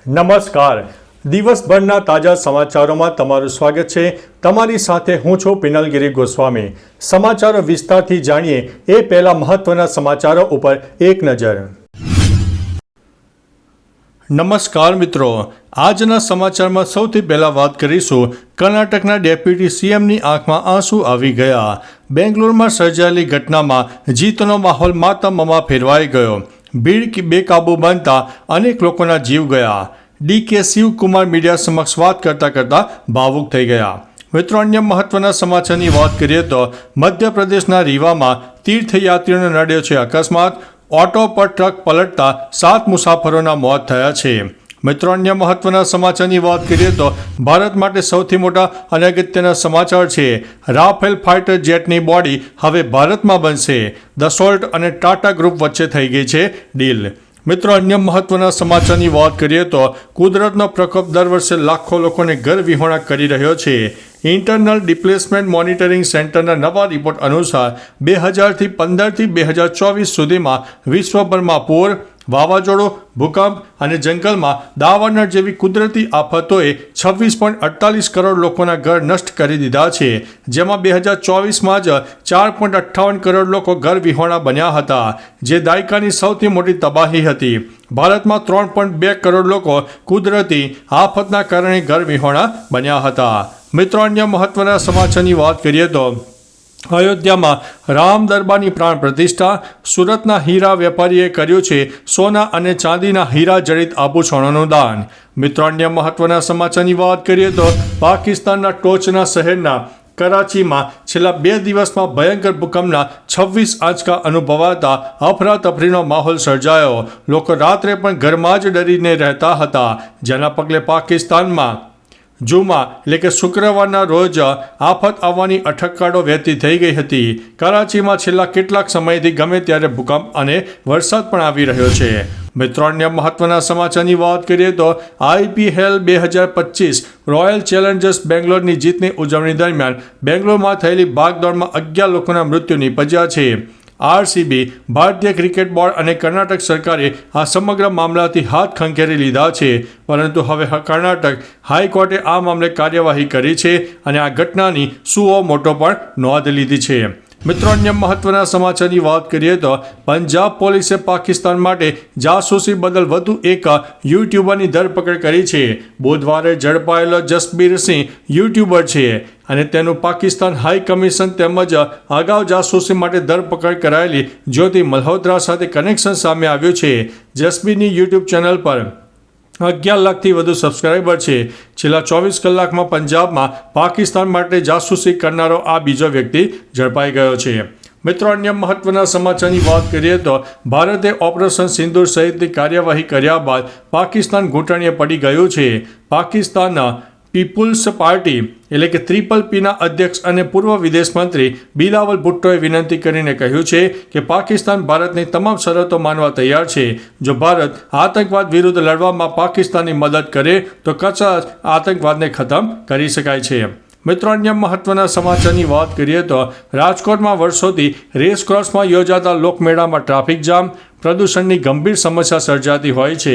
નમસ્કાર. દિવસભરના તાજા સમાચારોમાં તમારું સ્વાગત છે. તમારી સાથે હું છું પિનલગીરી ગોસ્વામી. સમાચારો વિસ્તારથી જાણીએ એ પહેલા મહત્વના સમાચારો ઉપર એક નજર. નમસ્કાર મિત્રો, આજના સમાચારમાં સૌથી પહેલા વાત કરીશું કર્ણાટકના ડેપ્યુટી સીએમની આંખમાં આંસુ આવી ગયા. બેંગ્લોરમાં સર્જાયેલી ઘટનામાં જીતનો માહોલ માતમમાં ફેરવાઈ ગયો. ભીડ બેકાબૂ બનતા અનેક લોકોના જીવ ગયા. ડીકે શિવકુમાર મીડિયા સમક્ષ વાત કરતા ભાવુક થઈ ગયા. મિત્રો, અન્ય મહત્વના સમાચારની વાત કરીએ તો મધ્યપ્રદેશના રીવામાં તીર્થયાત્રીઓને નડ્યો છે અકસ્માત. ઓટો પર ટ્રક પલટતા 7 મુસાફરોના મોત થયા છે. મિત્રો, અન્ય મહત્વના સમાચારની વાત કરીએ તો ભારત માટે સૌથી મોટા અને અગત્યના સમાચાર છે. રાફેલ ફાઇટર જેટની બોડી હવે ભારતમાં બનશે. દસોલ્ટ અને ટાટા ગ્રુપ વચ્ચે થઈ ગઈ છે ડીલ. મિત્રો, અન્ય મહત્વના સમાચારની વાત કરીએ તો કુદરતનો પ્રકોપ દર વર્ષે લાખો લોકોને ઘર વિહોણા કરી રહ્યો છે. ઇન્ટરનલ ડિપ્લેસમેન્ટ મોનિટરિંગ સેન્ટરના નવા રિપોર્ટ અનુસાર 2015થી 2024 સુધીમાં વિશ્વભરમાં પૂર, વાવાઝોડું, ભૂકંપ અને જંગલમાં દાવાનળ જેવી કુદરતી આફતોએ 26.48 કરોડ લોકોના ઘર નષ્ટ કરી દીધા છે. જેમાં 2024માં જ 4.58 કરોડ લોકો ઘર વિહોણા બન્યા હતા, જે દાયકાની સૌથી મોટી તબાહી હતી. ભારતમાં 3.2 કરોડ લોકો કુદરતી આફતના કારણે ઘર વિહોણા બન્યા હતા. મિત્રો, અન્ય મહત્વના સમાચારની વાત કરીએ તો અયોધ્યામાં રામ દરબારની પ્રાણ પ્રતિષ્ઠા. સુરતના હીરા વેપારીએ કર્યું છે સોના અને ચાંદીના હીરા જડિત આભૂષણોનું દાન. મિત્રો, અન્ય મહત્વના સમાચારની વાત કરીએ તો પાકિસ્તાનના ટોચના શહેરના કરાચીમાં છેલ્લા 2 દિવસમાં ભયંકર ભૂકંપના 26 આંચકા અનુભવાતા અફરાતફરીનો માહોલ સર્જાયો. લોકો રાત્રે પણ ઘરમાં જ ડરીને રહેતા હતા, જેના પગલે પાકિસ્તાનમાં જુમા એટલે કે શુક્રવારના રોજ આફત આવવાની અઠક્કાડો વહેતી થઈ ગઈ હતી. કરાચીમાં છેલ્લા કેટલાક સમયથી ગમે ત્યારે ભૂકંપ અને વરસાદ પણ આવી રહ્યો છે. મિત્રો, અન્ય મહત્વના સમાચારની વાત કરીએ તો IPL 2025 રોયલ ચેલેન્જર્સ બેંગ્લોરની જીતની ઉજવણી દરમિયાન બેંગ્લોરમાં થયેલી ભાગદોડમાં 11 લોકોના મૃત્યુ નીપજ્યા છે. RCB, ભારતીય ક્રિકેટ બોર્ડ અને કર્ણાટક સરકારે આ સમગ્ર મામલાથી હાથ ખંખેરી લીધા છે, પરંતુ હવે કર્ણાટક હાઈકોર્ટે આ મામલે કાર્યવાહી કરી છે અને આ ઘટનાની સુઓ મોટો પણ નોંધ લીધી છે. મિત્રો, અન્ય મહત્વના સમાચારની વાત કરીએ તો પંજાબ પોલીસે પાકિસ્તાન માટે જાસૂસી બદલ વધુ એક યુટ્યુબરની ધરપકડ કરી છે. બુધવારે ઝડપાયેલો જસબીર સિંહ યુટ્યુબર છે અને તેનું પાકિસ્તાન હાઈ કમિશન તેમજ અગાઉ જાસૂસી માટે ધરપકડ કરાયેલી જ્યોતિ મલ્હોત્રા સાથે કનેક્શન સામે આવ્યું છે. જસબીરની યુટ્યુબ ચેનલ પર 11 લાખથી વધુ સબસ્ક્રાઈબર છે. છેલ્લા 24 કલાકમાં પંજાબમાં પાકિસ્તાન માટે જાસૂસી કરનારો આ બીજો વ્યક્તિ ઝડપાઈ ગયો છે. મિત્રો, અન્ય મહત્વના સમાચારની વાત કરીએ તો ભારતે ઓપરેશન સિંદૂર સહિતની કાર્યવાહી કર્યા બાદ પાકિસ્તાન ઘૂંટણીએ પડી ગયું છે. પાકિસ્તાનના પીપલ્સ પાર્ટી એટલે કે PPPના અધ્યક્ષ અને પૂર્વ વિદેશ મંત્રી બિલાવલ ભુટ્ટોએ વિનંતી કરીને કહ્યું છે કે પાકિસ્તાન ભારતની તમામ શરતો માનવા તૈયાર છે. જો ભારત આતંકવાદ વિરુદ્ધ લડવામાં પાકિસ્તાનની મદદ કરે તો કચાશ આતંકવાદને ખતમ કરી શકાય છે. મિત્રો, અન્ય મહત્વના સમાચારની વાત કરીએ તો રાજકોટમાં વર્ષોથી રેસકોર્સમાં યોજાતા લોકમેળામાં ટ્રાફિક જામ, પ્રદૂષણની ગંભીર સમસ્યા સર્જાતી હોય છે.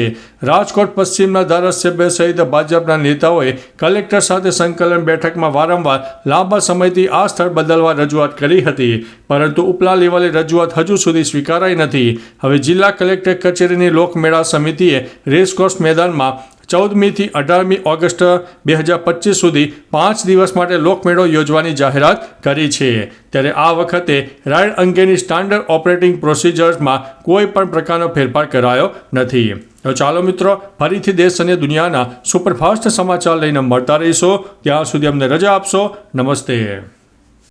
રાજકોટ પશ્ચિમના ધારાસભ્ય સહિત ભાજપના નેતાઓએ કલેક્ટર સાથે સંકલન બેઠકમાં વારંવાર લાંબા સમયથી આ સ્થળ બદલવા રજૂઆત કરી હતી, પરંતુ ઉપલા લેવલે રજૂઆત હજુ સુધી સ્વીકારાઈ નથી. હવે જિલ્લા કલેક્ટર કચેરીની લોકમેળા સમિતિએ રેસકોર્સ મેદાનમાં 14મીથી 18મી ઓગસ્ટ 2025 સુધી 5 દિવસ માટે લોકમેળો યોજવાની જાહેરાત કરી છે. ત્યારે આ વખતે રાઇડ અંગેની સ્ટાન્ડર્ડ ઓપરેટિંગ પ્રોસિજર્સમાં કોઈ પણ પ્રકારનો ફેરફાર કરાયો નથી. તો ચાલો મિત્રો, ફરીથી દેશ અને દુનિયાના સુપરફાસ્ટ સમાચાર લઈને મળતા રહીશો. ત્યાં સુધી અમને રજા આપશો. નમસ્તે.